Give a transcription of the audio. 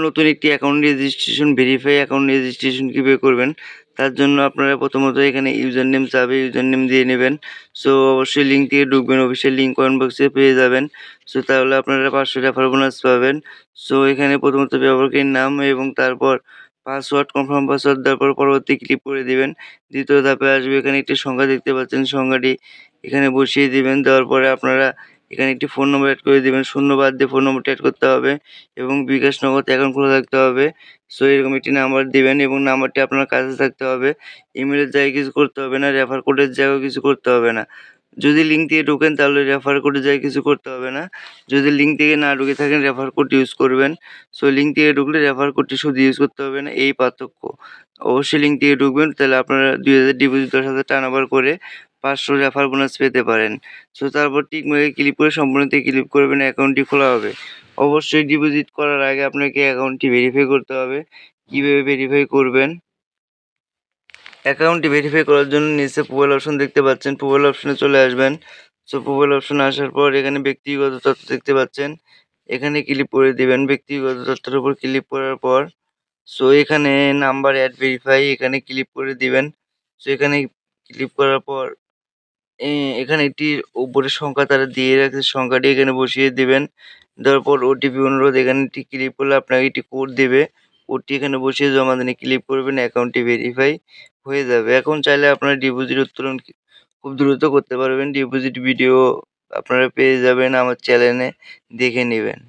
নতুন একটি account registration verify account registration কীভাবে করবেন, তার জন্য আপনারা প্রথমত এখানে ইউজার নেম চাবে, ইউজার নেম দিয়ে নেবেন। সো অবশ্যই লিঙ্ক থেকে ঢুকবেন, অফিসিয়াল লিঙ্ক কমেন্ট বক্সে পেয়ে যাবেন। সো তাহলে আপনারা 500 রেফার বোনাস পাবেন। সো এখানে প্রথমত ব্যবহারকারীর নাম এবং তারপর পাসওয়ার্ড, কনফার্ম পাসওয়ার্ড দেওয়ার পর পরবর্তী ক্লিক করে দিবেন। দ্বিতীয় ধাপে আসবে, এখানে একটি সংখ্যা দেখতে পাচ্ছেন, সংখ্যাটি এখানে বসিয়ে দিবেন। দেওয়ার পরে আপনারা এখানে একটি ফোন নম্বর অ্যাড করে দিবেন, শূন্য বাদ দিয়ে ফোন নম্বরটি অ্যাড করতে হবে এবং বিকাশ নগদ অ্যাকাউন্ট খোলা থাকতে হবে। সো এরকম একটি নাম্বার দিবেন এবং নাম্বারটি আপনার কাছে থাকতে হবে। ইমেলের জায়গায় কিছু করতে হবে না, রেফার কোডের জায়গায় কিছু করতে হবে না। যদি লিঙ্ক থেকে ঢোকেন তাহলে রেফার কোডের জায়গায় কিছু করতে হবে না। যদি লিঙ্ক থেকে না ঢুকে থাকেন রেফার কোড ইউজ করবেন। সো লিঙ্ক থেকে ঢুকলে রেফার কোডটি শুধু ইউজ করতে হবে না, এই পার্থক্য। অবশ্যই লিঙ্ক থেকে ঢুকবেন, তাহলে আপনারা 2000 ডিপোজিট 10,000 টার্নওভার করে 500 রেফার বোনাস পেতে পারেন। সো তারপর টিক মার্কে ক্লিক করে সম্পূর্ণতে ক্লিক করবেন, অ্যাকাউন্টটি খোলা হবে। অবশ্যই ডিপোজিট করার আগে আপনাকে অ্যাকাউন্টটি ভেরিফাই করতে হবে। কীভাবে ভেরিফাই করবেন? অ্যাকাউন্টটি ভেরিফাই করার জন্য নিচে প্রোফাইল অপশন দেখতে পাচ্ছেন, প্রোফাইল অপশনে চলে আসবেন। সো প্রোফাইল অপশনে আসার পর এখানে ব্যক্তিগত তথ্য দেখতে পাচ্ছেন, এখানে ক্লিক করে দিবেন। ব্যক্তিগত তথ্যের উপর ক্লিক করার পর সো এখানে নাম্বার অ্যাড ভেরিফাই এখানে ক্লিক করে দিবেন। সো এখানে ক্লিক করার পর এখানে একটি উপরে সংখ্যা তারা দিয়ে রাখছে, সংখ্যাটি এখানে বসিয়ে দিবেন। দেওয়ার পর ওটিপি অনুরোধ, এখানে একটি ক্লিক করলে আপনাকে একটি কোড দেবে। কোডটি এখানে বসিয়ে জমা দিনে ক্লিক করবেন, অ্যাকাউন্টটি ভেরিফাই হয়ে যাবে। এখন চাইলে আপনারা ডিপোজিট উত্তোলন খুব দ্রুত করতে পারবেন। ডিপোজিট ভিডিও আপনারা পেয়ে যাবেন আমার চ্যানেলে, দেখে নিবেন।